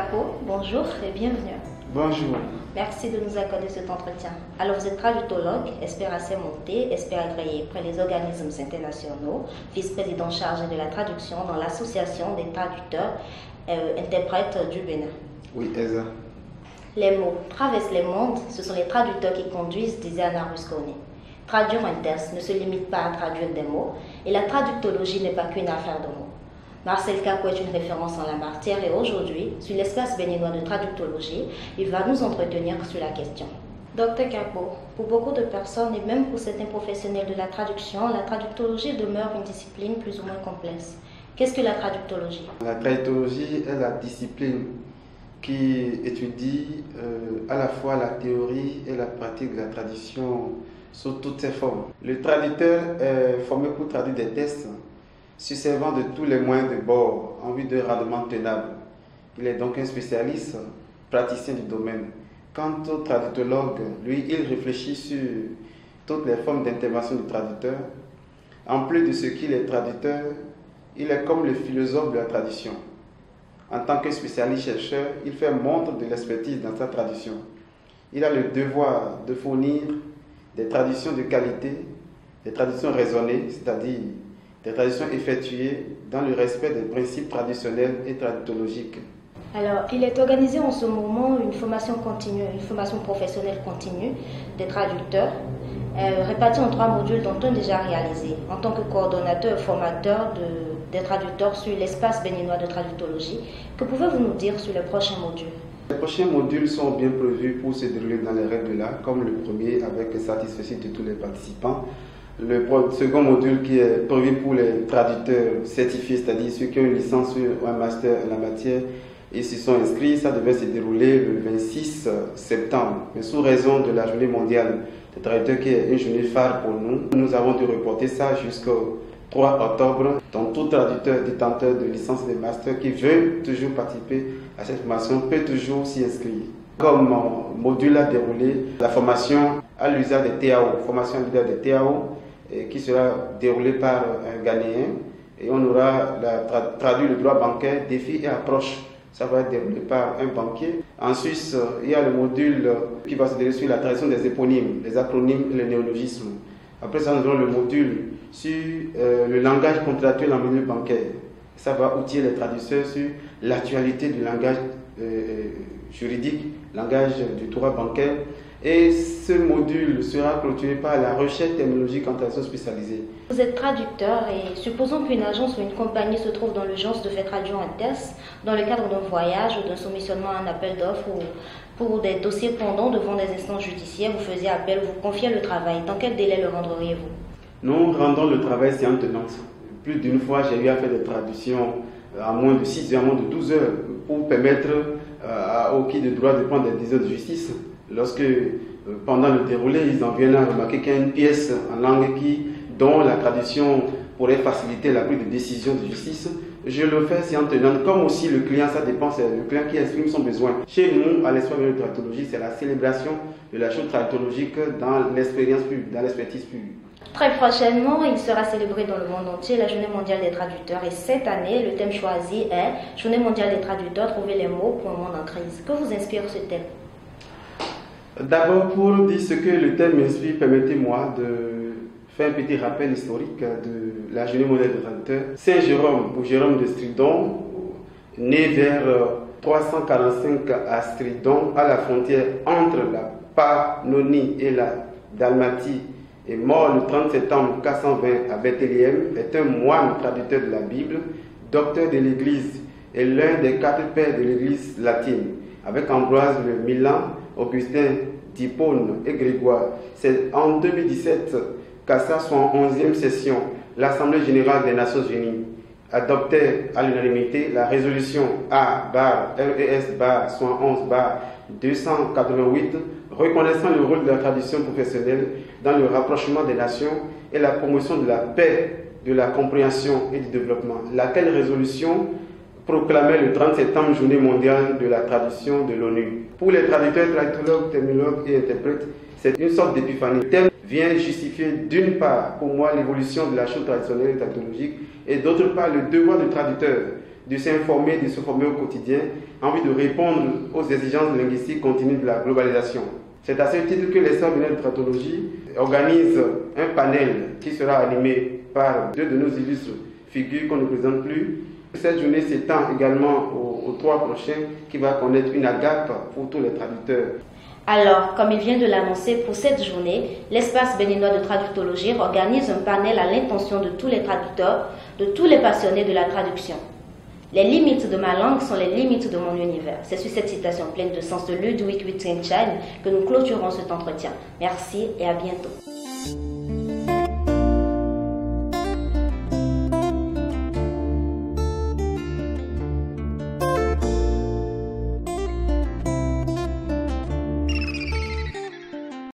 Capo, bonjour et bienvenue. Bonjour. Merci de nous accorder cet entretien. Alors vous êtes traductologue, expert assermenté, expert agréé près les organismes internationaux, vice-président chargé de la traduction dans l'association des traducteurs interprètes du Bénin. Oui, Eza. Les mots traversent les mondes, ce sont les traducteurs qui conduisent, disait Anna Rusconi. Traduire un texte ne se limite pas à traduire des mots, et la traductologie n'est pas qu'une affaire de mots. Marcel Capo est une référence en la matière et aujourd'hui, sur l'espace béninois de traductologie, il va nous entretenir sur la question. Docteur Capo, pour beaucoup de personnes et même pour certains professionnels de la traduction, la traductologie demeure une discipline plus ou moins complexe. Qu'est-ce que la traductologie? La traductologie est la discipline qui étudie à la fois la théorie et la pratique de la traduction sous toutes ses formes. Le traducteur est formé pour traduire des textes se servant de tous les moyens de bord en vue d'un rendement tenable. Il est donc un spécialiste, praticien du domaine. Quant au traductologue, lui, il réfléchit sur toutes les formes d'intervention du traducteur. En plus de ce qu'il est traducteur, il est comme le philosophe de la traduction. En tant que spécialiste chercheur, il fait montre de l'expertise dans sa traduction. Il a le devoir de fournir des traductions de qualité, des traductions raisonnées, c'est-à-dire des traductions effectuées dans le respect des principes traditionnels et traductologiques. Alors, il est organisé en ce moment une formation continue, une formation professionnelle continue des traducteurs, répartie en 3 modules dont un déjà réalisé. En tant que coordonnateur et formateur des traducteurs sur l'espace béninois de traductologie, que pouvez-vous nous dire sur les prochains modules? Les prochains modules sont bien prévus pour se dérouler dans les règles de l'art, comme le premier avec satisfaction de tous les participants. Le second module qui est prévu pour les traducteurs certifiés, c'est-à-dire ceux qui ont une licence ou un master en la matière et s'y sont inscrits, ça devait se dérouler le 26 septembre. Mais sous raison de la journée mondiale des traducteurs qui est une journée phare pour nous, nous avons dû reporter ça jusqu'au 3 octobre. Donc tout traducteur détenteur de licence et de master qui veut toujours participer à cette formation peut toujours s'y inscrire. Comme module à dérouler, la formation à l'usage des TAO, formation à l'usage des TAO, qui sera déroulée par un Ghanéen, et on aura traduit le droit bancaire, défis et approches. Ça va être déroulé par un banquier. En Suisse, il y a le module qui va se dérouler sur la traduction des éponymes, les acronymes et les néologismes. Après ça, nous aurons le module sur le langage contractuel en milieu bancaire. Ça va outiller les traducteurs sur l'actualité du langage juridique, langage du droit bancaire. Et ce module sera clôturé par la recherche terminologique en traduction spécialisée. Vous êtes traducteur et supposons qu'une agence ou une compagnie se trouve dans l'urgence de faire traduire un texte dans le cadre d'un voyage ou d'un soumissionnement à un appel d'offres ou pour des dossiers pendants devant des instances judiciaires, vous faisiez appel, vous confiez le travail. Dans quel délai le rendriez-vous? Nous rendons le travail séance tenante. Plus d'une fois, j'ai eu à faire des traductions à moins de 6 heures, à moins de 12 heures pour permettre aux qui de droit de prendre des décisions de justice. Lorsque, pendant le déroulé, ils en viennent à remarquer qu'il y a une pièce en langue dont la traduction pourrait faciliter la prise de décision de justice, je le fais séance tenante. Comme aussi le client, ça dépend, c'est le client qui exprime son besoin. Chez nous, à l'espace de la traductologie, c'est la célébration de la chose traductologique dans l'expérience pure, dans l'expertise pure. Très prochainement, il sera célébré dans le monde entier la Journée mondiale des traducteurs. Et cette année, le thème choisi est Journée mondiale des traducteurs, trouver les mots pour un monde en crise. Que vous inspire ce thème? D'abord, pour dire ce que le thème m'inspire, permettez-moi de faire un petit rappel historique de la Journée mondiale des traducteurs. Saint Jérôme, ou Jérôme de Stridon, né vers 345 à Stridon, à la frontière entre la Pannonie et la Dalmatie, est mort le 30 septembre 420 à Bethléem, est un moine traducteur de la Bible, docteur de l'Église et l'un des 4 pères de l'Église latine, avec Ambroise le Milan, Augustin d'Hippone et Grégoire. C'est en 2017 qu'à sa 111e session, l'Assemblée générale des Nations unies adoptait à l'unanimité la résolution A/RES/111/288 reconnaissant le rôle de la traduction professionnelle dans le rapprochement des nations et la promotion de la paix, de la compréhension et du développement. Laquelle résolution proclamait le 30 septembre Journée mondiale de la traduction de l'ONU. Pour les traducteurs, traductologues, terminologues et interprètes, c'est une sorte d'épiphanie. Le thème vient justifier d'une part, pour moi, l'évolution de la chose traditionnelle et traductologique, et d'autre part, le devoir du traducteur de s'informer, de se former au quotidien, en vue de répondre aux exigences linguistiques continues de la globalisation. C'est à ce titre que les Sœurs Bénédictines de Thératologie organisent un panel qui sera animé par deux de nos illustres figures qu'on ne présente plus. Cette journée s'étend également aux 3 prochains qui va connaître une agape pour tous les traducteurs. Alors, comme il vient de l'annoncer, pour cette journée, l'Espace béninois de traductologie organise un panel à l'intention de tous les traducteurs, de tous les passionnés de la traduction. Les limites de ma langue sont les limites de mon univers. C'est sur cette citation pleine de sens de Ludwig Wittgenstein que nous clôturons cet entretien. Merci et à bientôt.